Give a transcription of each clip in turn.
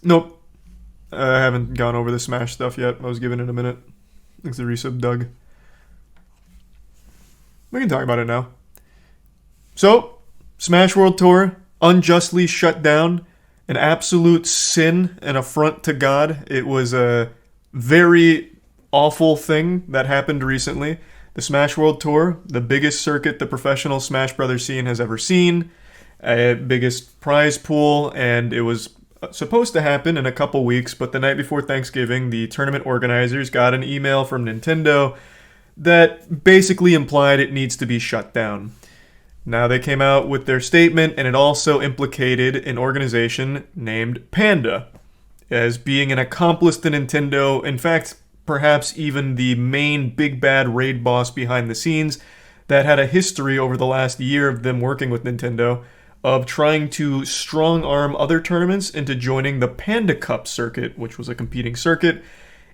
Nope. I haven't gone over the Smash stuff yet. I was giving it a minute. Thanks to resub Doug. We can talk about it now. So, Smash World Tour unjustly shut down. An absolute sin and affront to God. It was a very awful thing that happened recently. The Smash World Tour, the biggest circuit the professional Smash Brothers scene has ever seen, biggest prize pool, and it was supposed to happen in a couple weeks, but the night before Thanksgiving, the tournament organizers got an email from Nintendo that basically implied it needs to be shut down. Now they came out with their statement, and it also implicated an organization named Panda as being an accomplice to Nintendo. In fact, perhaps even the main big bad raid boss behind the scenes that had a history over the last year of them working with Nintendo of trying to strong arm other tournaments into joining the Panda Cup circuit, which was a competing circuit.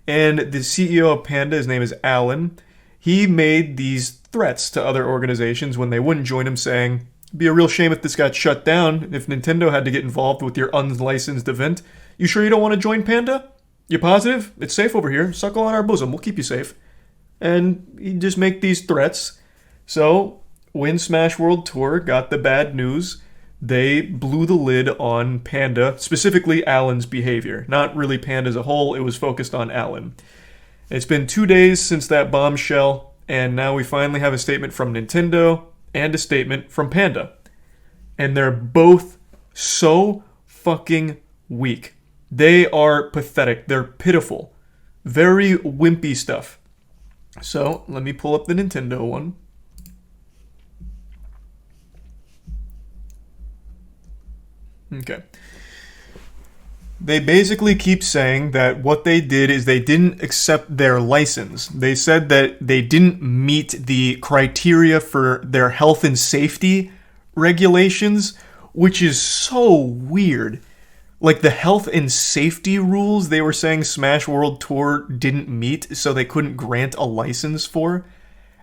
And the CEO of Panda, his name is Alan, he made these threats to other organizations when they wouldn't join him, saying, it'd be a real shame if this got shut down, if Nintendo had to get involved with your unlicensed event. You sure you don't want to join Panda? You positive? It's safe over here. Suckle on our bosom. We'll keep you safe. And he'd just make these threats. So, when Smash World Tour got the bad news, they blew the lid on Panda, specifically Alan's behavior. Not really Panda as a whole, it was focused on Alan. It's been 2 days since that bombshell, and now we finally have a statement from Nintendo and a statement from Panda. And they're both so fucking weak. They are pathetic. They're pitiful. Very wimpy stuff. So, let me pull up the Nintendo one. Okay. They basically keep saying that what they did is they didn't accept their license. They said that they didn't meet the criteria for their health and safety regulations, which is so weird. Like the health and safety rules they were saying Smash World Tour didn't meet, so they couldn't grant a license for.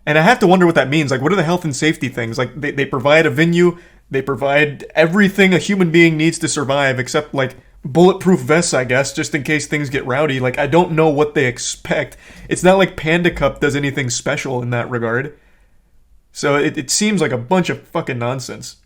And I have to wonder what that means. Like, what are the health and safety things? Like, they provide a venue, they provide everything a human being needs to survive, except, like, bulletproof vests, I guess, just in case things get rowdy. Like, I don't know what they expect. It's not like Panda Cup does anything special in that regard. So it seems like a bunch of fucking nonsense.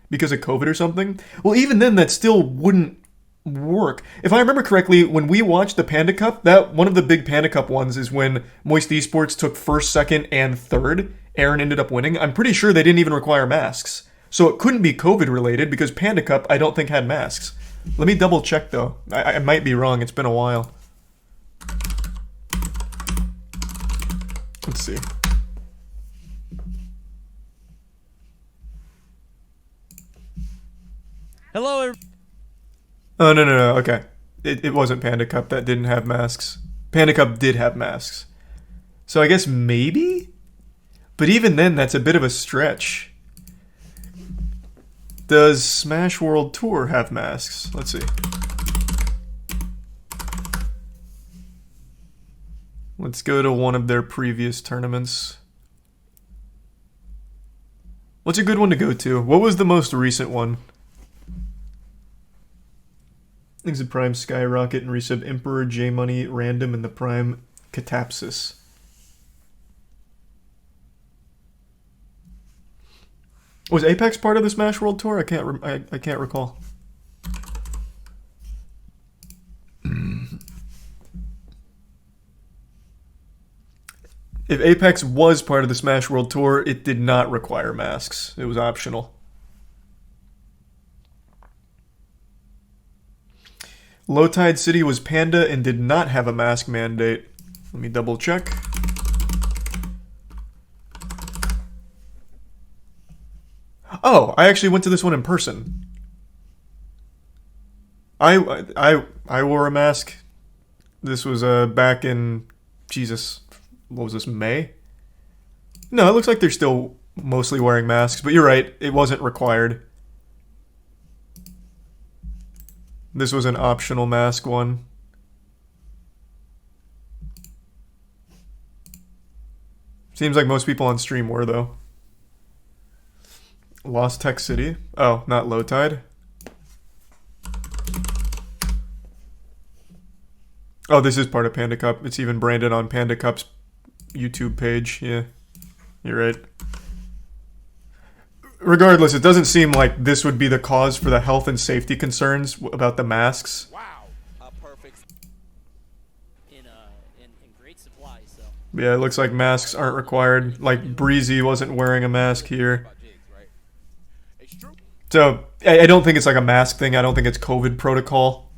Because of COVID or something? Well, even then, that still wouldn't work. If I remember correctly, when we watched the Panda Cup, that one of the big Panda Cup ones is when Moisty Esports took first, second, and third. Aaron ended up winning. I'm pretty sure they didn't even require masks. So it couldn't be COVID related because Panda Cup I don't think had masks. Let me double check though. I might be wrong. It's been a while. Let's see. Hello. Oh, no. Okay. It wasn't Panda Cup that didn't have masks. Panda Cup did have masks. So I guess maybe? But even then, that's a bit of a stretch. Does Smash World Tour have masks? Let's see. Let's go to one of their previous tournaments. What's a good one to go to? What was the most recent one? Things of Prime Skyrocket and Resub Emperor, J Money, Random, and the Prime Catapsis. Was Apex part of the Smash World Tour? I can't recall. If Apex was part of the Smash World Tour, it did not require masks. It was optional. Low Tide City was Panda and did not have a mask mandate. Let me double check. Oh, I actually went to this one in person. I wore a mask. This was back in Jesus. What was this, May? No, it looks like they're still mostly wearing masks, but you're right, it wasn't required. This was an optional mask one. Seems like most people on stream were, though. Lost Tech City. Oh, not Low Tide. Oh, this is part of Panda Cup. It's even branded on Panda Cup's YouTube page. Yeah, you're right. Regardless, it doesn't seem like this would be the cause for the health and safety concerns about the masks. Wow, perfect. In great supply. So Yeah, it looks like masks aren't required. Like Breezy wasn't wearing a mask here. So I don't think it's like a mask thing. I don't think it's COVID protocol.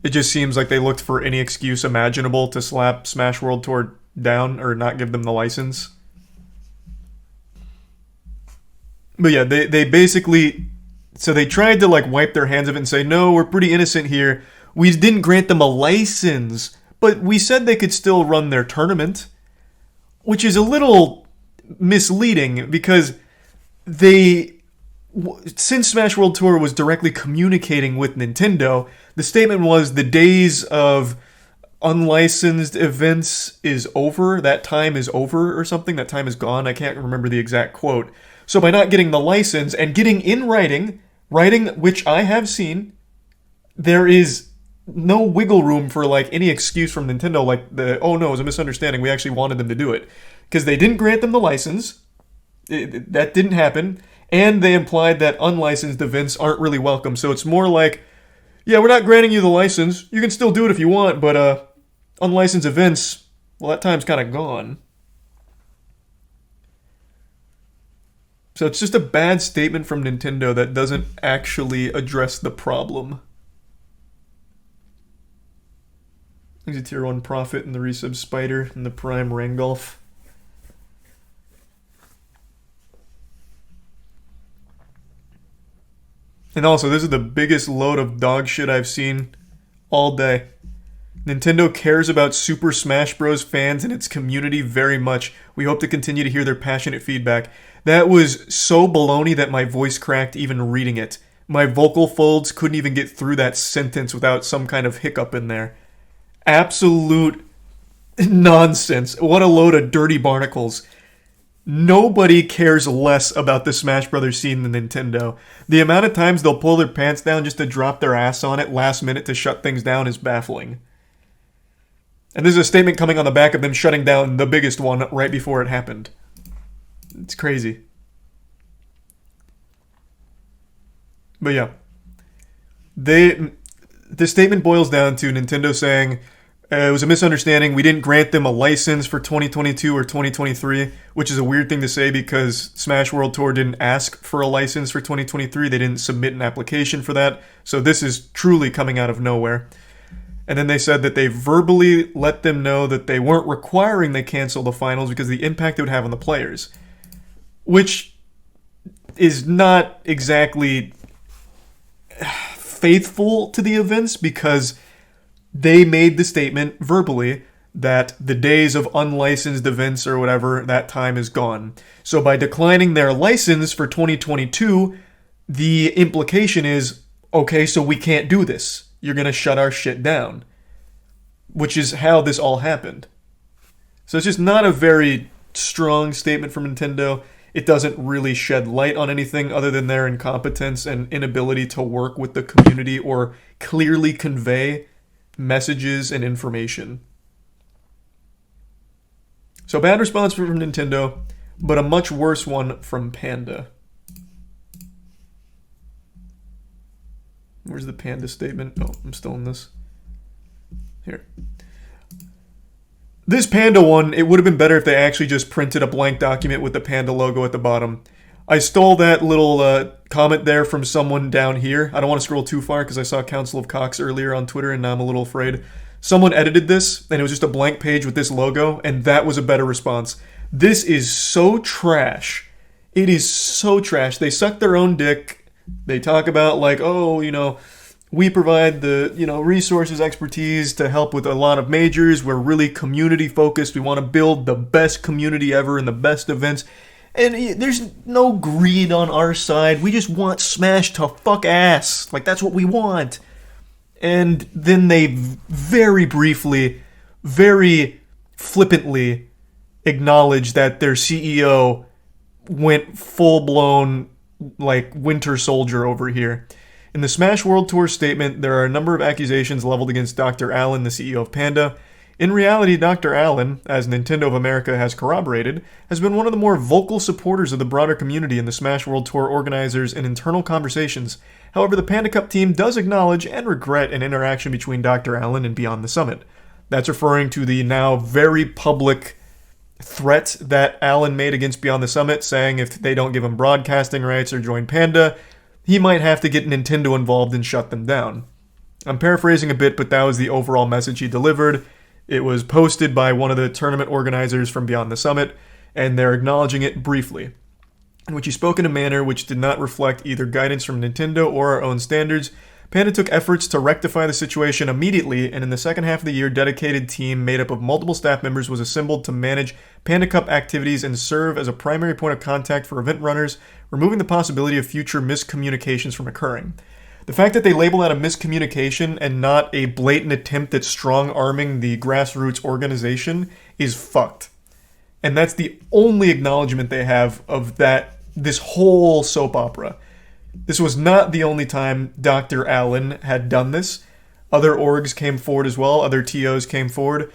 It just seems like they looked for any excuse imaginable to slap Smash World Tour down or not give them the license. But yeah, they basically, so they tried to like wipe their hands of it and say, no, we're pretty innocent here. We didn't grant them a license, but we said they could still run their tournament, which is a little misleading because since Smash World Tour was directly communicating with Nintendo, the statement was the days of unlicensed events is over, that time is over or something, that time is gone. I can't remember the exact quote. So by not getting the license and getting in writing which I have seen, there is no wiggle room for like any excuse from Nintendo like oh no, it was a misunderstanding, we actually wanted them to do it. Because they didn't grant them the license, that didn't happen, and they implied that unlicensed events aren't really welcome. So it's more like, yeah, we're not granting you the license, you can still do it if you want, but unlicensed events, well, that time's kind of gone. So it's just a bad statement from Nintendo that doesn't actually address the problem. He's a tier 1 Prophet and the resub Spider and the Prime Rangolf. And also, this is the biggest load of dog shit I've seen all day. Nintendo cares about Super Smash Bros. Fans and its community very much. We hope to continue to hear their passionate feedback. That was so baloney that my voice cracked even reading it. My vocal folds couldn't even get through that sentence without some kind of hiccup in there. Absolute nonsense. What a load of dirty barnacles. Nobody cares less about the Smash Brothers scene than Nintendo. The amount of times they'll pull their pants down just to drop their ass on it last minute to shut things down is baffling. And this is a statement coming on the back of them shutting down the biggest one right before it happened. It's crazy. But yeah. The statement boils down to Nintendo saying, it was a misunderstanding. We didn't grant them a license for 2022 or 2023, which is a weird thing to say because Smash World Tour didn't ask for a license for 2023. They didn't submit an application for that. So this is truly coming out of nowhere. And then they said that they verbally let them know that they weren't requiring they cancel the finals because of the impact it would have on the players. Which is not exactly faithful to the events because they made the statement verbally that the days of unlicensed events or whatever, that time is gone. So by declining their license for 2022, the implication is, okay, so we can't do this. You're going to shut our shit down. Which is how this all happened. So it's just not a very strong statement from Nintendo. It doesn't really shed light on anything other than their incompetence and inability to work with the community or clearly convey messages and information. So bad response from Nintendo, but a much worse one from Panda. Where's the Panda statement? Oh, I'm still in this. Here. This Panda one, it would have been better if they actually just printed a blank document with the Panda logo at the bottom. I stole that little comment there from someone down here. I don't want to scroll too far because I saw Council of Cox earlier on Twitter and now I'm a little afraid. Someone edited this and it was just a blank page with this logo and that was a better response. This is so trash. It is so trash. They suck their own dick. They talk about like, oh, you know, we provide the, resources, expertise to help with a lot of majors. We're really community focused. We want to build the best community ever and the best events. And there's no greed on our side. We just want Smash to fuck ass. Like, that's what we want. And then they very briefly, very flippantly acknowledge that their CEO went full-blown, like, Winter Soldier over here. In the Smash World Tour statement, there are a number of accusations leveled against Dr. Allen, the CEO of Panda. In reality, Dr. Allen, as Nintendo of America has corroborated, has been one of the more vocal supporters of the broader community and the Smash World Tour organizers in internal conversations. However, the Panda Cup team does acknowledge and regret an interaction between Dr. Allen and Beyond the Summit. That's referring to the now very public threat that Allen made against Beyond the Summit, saying if they don't give him broadcasting rights or join Panda, he might have to get Nintendo involved and shut them down. I'm paraphrasing a bit, but that was the overall message he delivered. It was posted by one of the tournament organizers from Beyond the Summit, and they're acknowledging it briefly, in which he spoke in a manner which did not reflect either guidance from Nintendo or our own standards. Panda took efforts to rectify the situation immediately, and in the second half of the year, a dedicated team made up of multiple staff members was assembled to manage Panda Cup activities and serve as a primary point of contact for event runners, removing the possibility of future miscommunications from occurring. The fact that they label that a miscommunication and not a blatant attempt at strong-arming the grassroots organization is fucked. And that's the only acknowledgement they have of this whole soap opera. This was not the only time Dr. Allen had done this. Other orgs came forward as well. Other TOs came forward.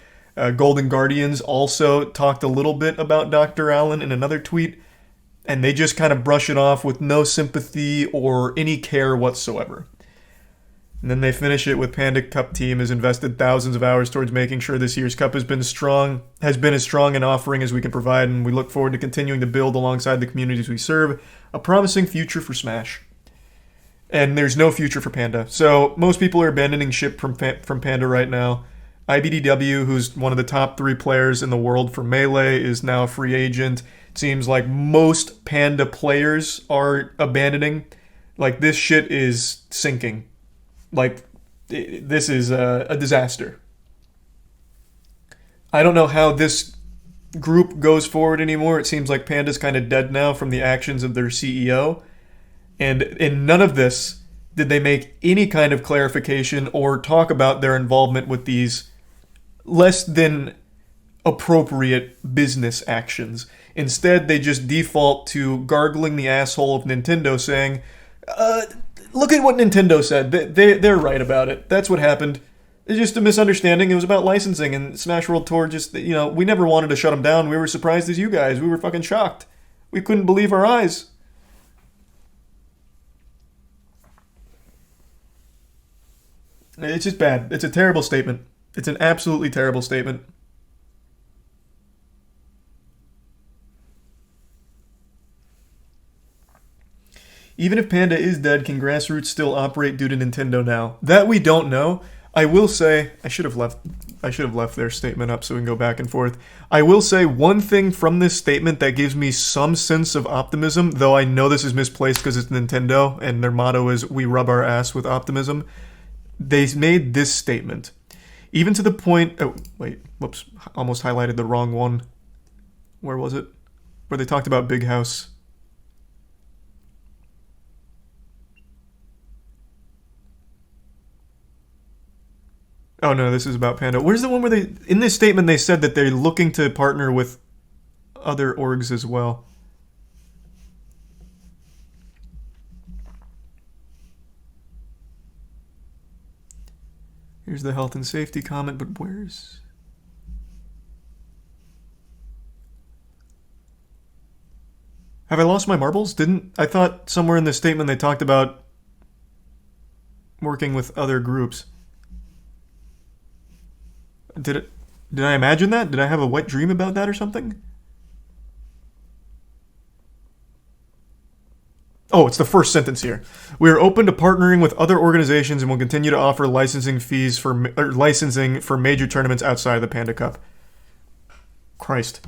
Golden Guardians also talked a little bit about Dr. Allen in another tweet, and they just kind of brush it off with no sympathy or any care whatsoever. And then they finish it with Panda Cup team has invested thousands of hours towards making sure this year's cup has been as strong an offering as we can provide, and we look forward to continuing to build alongside the communities we serve a promising future for Smash. And there's no future for Panda. So most people are abandoning ship from Panda right now. IBDW, who's one of the top 3 players in the world for Melee, is now a free agent. It seems like most Panda players are abandoning. Like, this shit is sinking. Like, this is a disaster. I don't know how this group goes forward anymore. It seems like Panda's kind of dead now from the actions of their CEO. And in none of this did they make any kind of clarification or talk about their involvement with these less than appropriate business actions. Instead, they just default to gargling the asshole of Nintendo, saying, look at what Nintendo said. They're right about it. That's what happened. It's just a misunderstanding. It was about licensing, and Smash World Tour just, we never wanted to shut them down. We were surprised as you guys. We were fucking shocked. We couldn't believe our eyes. It's just bad. It's a terrible statement. It's an absolutely terrible statement. Even if Panda is dead, can Grassroots still operate due to Nintendo now? That we don't know. I will say, I should have left their statement up so we can go back and forth. I will say one thing from this statement that gives me some sense of optimism, though I know this is misplaced because it's Nintendo and their motto is "we rub our ass with optimism." They made this statement. Even to the point... Oh, wait. Whoops. Almost highlighted the wrong one. Where was it? Where they talked about Big House. Oh, no, this is about Panda. Where's the one where they... In this statement, they said that they're looking to partner with other orgs as well. Here's the health and safety comment, but where's... Have I lost my marbles? I thought somewhere in this statement they talked about working with other groups. Did I imagine that? Did I have a wet dream about that or something? Oh, it's the first sentence here. We are open to partnering with other organizations and will continue to offer licensing for major tournaments outside of the Panda Cup. Christ.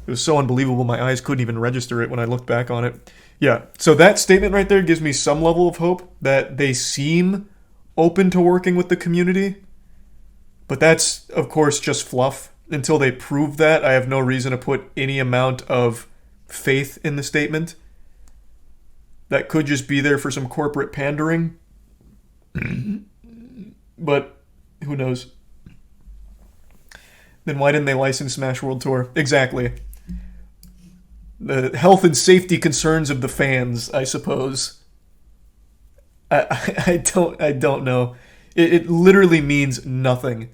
It was so unbelievable my eyes couldn't even register it when I looked back on it. Yeah, so that statement right there gives me some level of hope that they seem open to working with the community. But that's, of course, just fluff. Until they prove that, I have no reason to put any amount of faith in the statement. That could just be there for some corporate pandering. But who knows? Then why didn't they license Smash World Tour? Exactly. The health and safety concerns of the fans, I suppose. I don't know. It literally means nothing.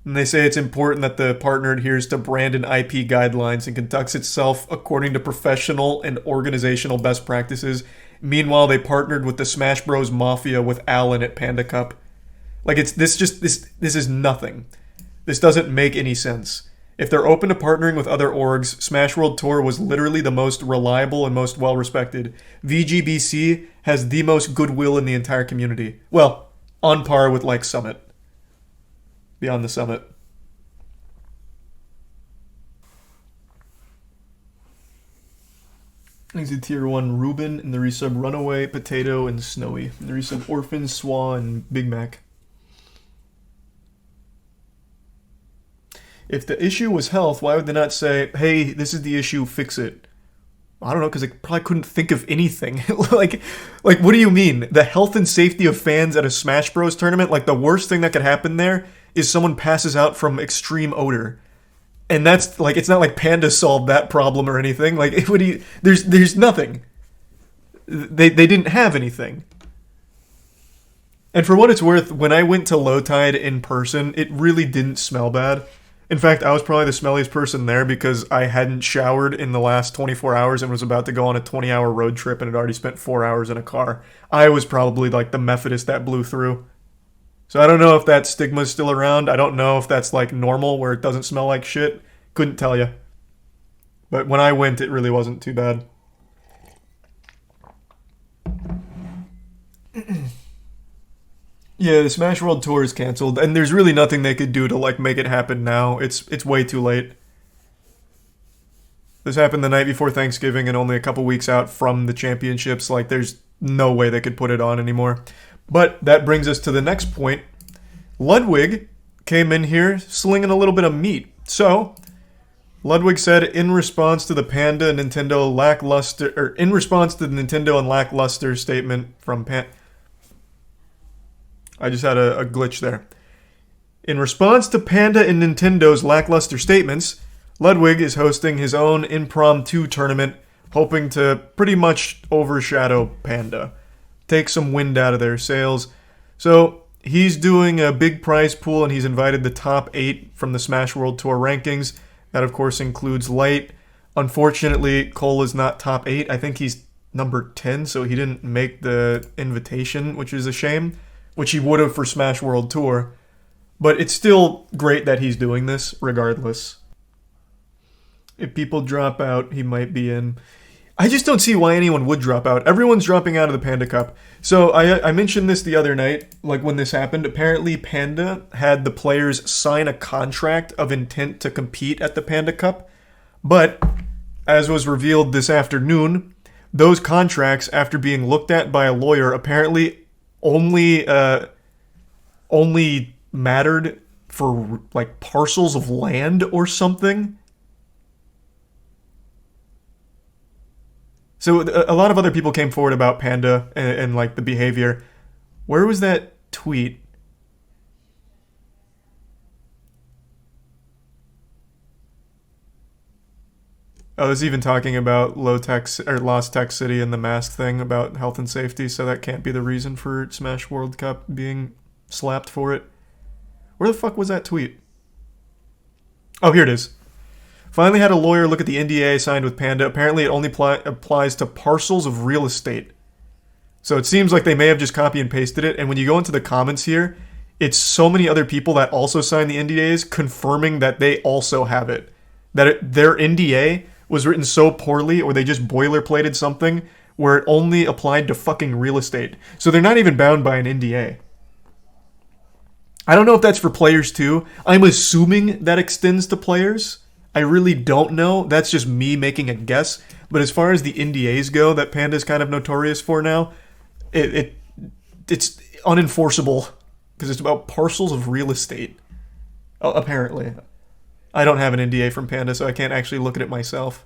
And they say it's important that the partner adheres to brand and IP guidelines and conducts itself according to professional and organizational best practices. Meanwhile, they partnered with the Smash Bros. Mafia with Alan at Panda Cup. Like it's this is nothing. This doesn't make any sense. If they're open to partnering with other orgs, Smash World Tour was literally the most reliable and most well respected. VGBC has the most goodwill in the entire community. Well, on par with like Summit. Beyond the Summit. Thanks to Tier 1 Ruben and the resub Runaway, Potato, and Snowy. And the resub Orphan, Swa, and Big Mac. If the issue was health, why would they not say, hey, this is the issue, fix it? I don't know, because they probably couldn't think of anything. like, what do you mean? The health and safety of fans at a Smash Bros. Tournament? Like, the worst thing that could happen there is someone passes out from extreme odor. And that's, like, it's not like Panda solved that problem or anything. Like, there's nothing. They didn't have anything. And for what it's worth, when I went to Low Tide in person, it really didn't smell bad. In fact, I was probably the smelliest person there because I hadn't showered in the last 24 hours and was about to go on a 20-hour road trip and had already spent 4 hours in a car. I was probably like the Methodist that blew through. So I don't know if that stigma's still around. I don't know if that's like normal where it doesn't smell like shit. Couldn't tell you. But when I went, it really wasn't too bad. Yeah, the Smash World Tour is canceled, and there's really nothing they could do to like make it happen now. It's way too late. This happened the night before Thanksgiving and only a couple weeks out from the championships. Like, there's no way they could put it on anymore. But that brings us to the next point. Ludwig came in here slinging a little bit of meat. So, Ludwig said in response to the Panda Nintendo lackluster, or in response to the Nintendo and lackluster statement from Panda. I just had a glitch there. In response to Panda and Nintendo's lackluster statements, Ludwig is hosting his own impromptu tournament, hoping to pretty much overshadow Panda, take some wind out of their sails. So he's doing a big prize pool, and he's invited the top 8 from the Smash World Tour rankings. That, of course, includes Light. Unfortunately, Cole is not top 8. I think he's number 10, so he didn't make the invitation, which is a shame. Which he would have for Smash World Tour. But it's still great that he's doing this, regardless. If people drop out, he might be in. I just don't see why anyone would drop out. Everyone's dropping out of the Panda Cup. So I mentioned this the other night, like when this happened. Apparently, Panda had the players sign a contract of intent to compete at the Panda Cup. But, as was revealed this afternoon, those contracts, after being looked at by a lawyer, apparently only mattered for like parcels of land or something. So a lot of other people came forward about Panda and like the behavior. Where was that tweet? Oh, it's even talking about low tech or Lost Tech City and the mask thing about health and safety, so that can't be the reason for Smash World Cup being slapped for it. Where the fuck was that tweet? Oh, here it is. Finally had a lawyer look at the NDA signed with Panda. Apparently it only applies to parcels of real estate. So it seems like they may have just copy and pasted it, and when you go into the comments here, it's so many other people that also signed the NDAs confirming that they also have it. That their NDA was written so poorly, or they just boilerplated something where it only applied to fucking real estate. So they're not even bound by an NDA. I don't know if that's for players too. I'm assuming that extends to players. I really don't know. That's just me making a guess. But as far as the NDAs go, that Panda's kind of notorious for now, it's unenforceable because it's about parcels of real estate. Apparently. I don't have an NDA from Panda, so I can't actually look at it myself.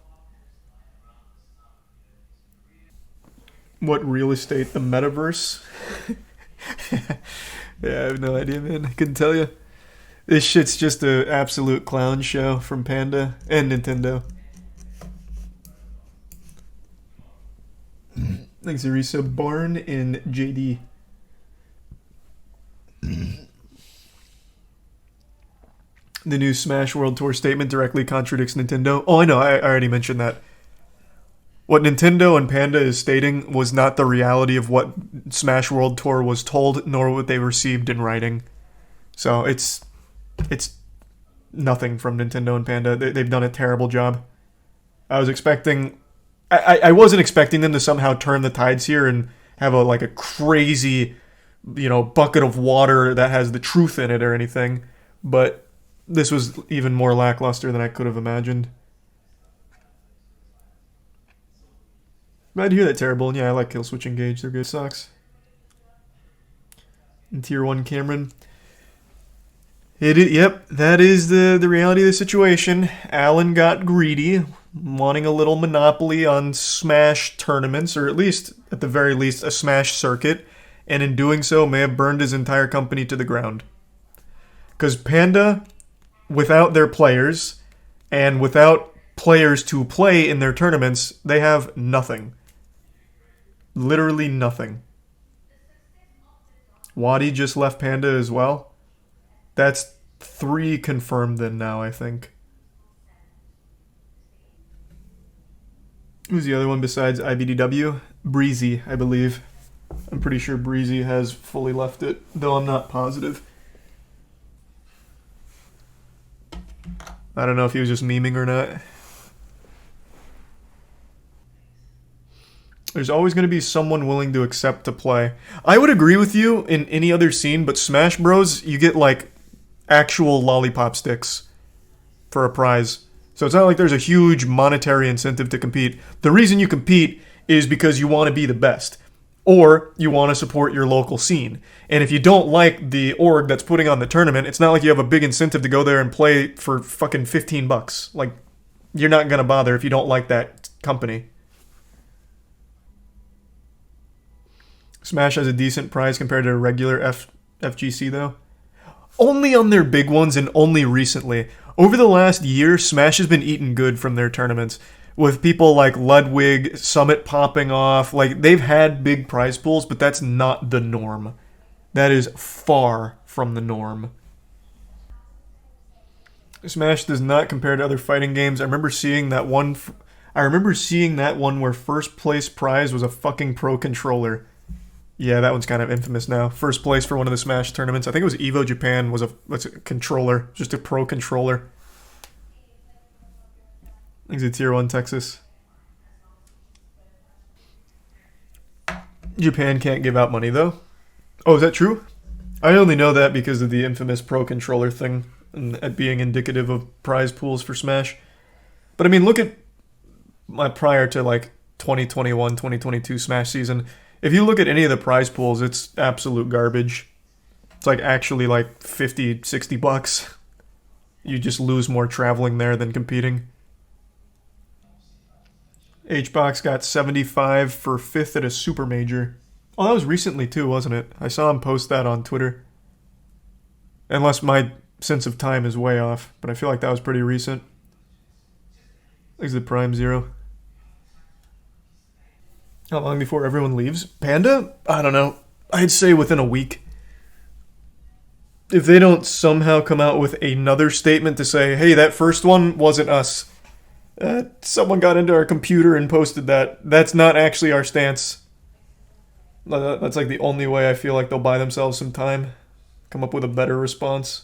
What real estate? The metaverse? Yeah, I have no idea, man. I couldn't tell you. This shit's just an absolute clown show from Panda and Nintendo. Thanks, Arisa. Barn and JD. The new Smash World Tour statement directly contradicts Nintendo. Oh, I know. I already mentioned that. What Nintendo and Panda is stating was not the reality of what Smash World Tour was told, nor what they received in writing. So it's nothing from Nintendo and Panda. They've done a terrible job. I was expecting... I wasn't expecting them to somehow turn the tides here and have a crazy, bucket of water that has the truth in it or anything. But this was even more lackluster than I could have imagined. Glad to hear that, Terrible. And yeah, I like Kill Switch Engage. They're good. Sucks. And Tier 1 Cameron. Yep, that is the reality of the situation. Alan got greedy, wanting a little monopoly on Smash tournaments, or at the very least, a Smash circuit, and in doing so may have burned his entire company to the ground. Because Panda, without their players, and without players to play in their tournaments, they have nothing. Literally nothing. Wadi just left Panda as well. That's 3 confirmed then now, I think. Who's the other one besides IBDW? Breezy, I believe. I'm pretty sure Breezy has fully left it, though I'm not positive. I don't know if he was just memeing or not. There's always going to be someone willing to accept to play. I would agree with you in any other scene, but Smash Bros, you get actual lollipop sticks for a prize. So it's not like there's a huge monetary incentive to compete. The reason you compete is because you want to be the best. Or you want to support your local scene. And if you don't like the org that's putting on the tournament, it's not like you have a big incentive to go there and play for fucking $15. You're not going to bother if you don't like that company. Smash has a decent prize compared to a regular FGC, though. Only on their big ones and only recently. Over the last year, Smash has been eating good from their tournaments. With people like Ludwig, Summit popping off. They've had big prize pools, but that's not the norm. That is far from the norm. Smash does not compare to other fighting games. I remember seeing that one where first place prize was a fucking pro controller. Yeah, that one's kind of infamous now. First place for one of the Smash tournaments. I think it was Evo Japan was a controller. Just a pro controller. I think it's a Tier 1 Texas. Japan can't give out money, though. Oh, is that true? I only know that because of the infamous pro controller thing and it being indicative of prize pools for Smash. But I mean, look at my prior to 2021, 2022 Smash season. If you look at any of the prize pools, it's absolute garbage. It's actually $50, $60. You just lose more traveling there than competing. HBox got 75 for 5th at a super major. Oh, that was recently too, wasn't it? I saw him post that on Twitter. Unless my sense of time is way off, but I feel like that was pretty recent. Exit Prime Zero. How long before everyone leaves? Panda? I don't know. I'd say within a week. If they don't somehow come out with another statement to say, hey, that first one wasn't us. Someone got into our computer and posted that. That's not actually our stance. That's the only way I feel like they'll buy themselves some time. Come up with a better response.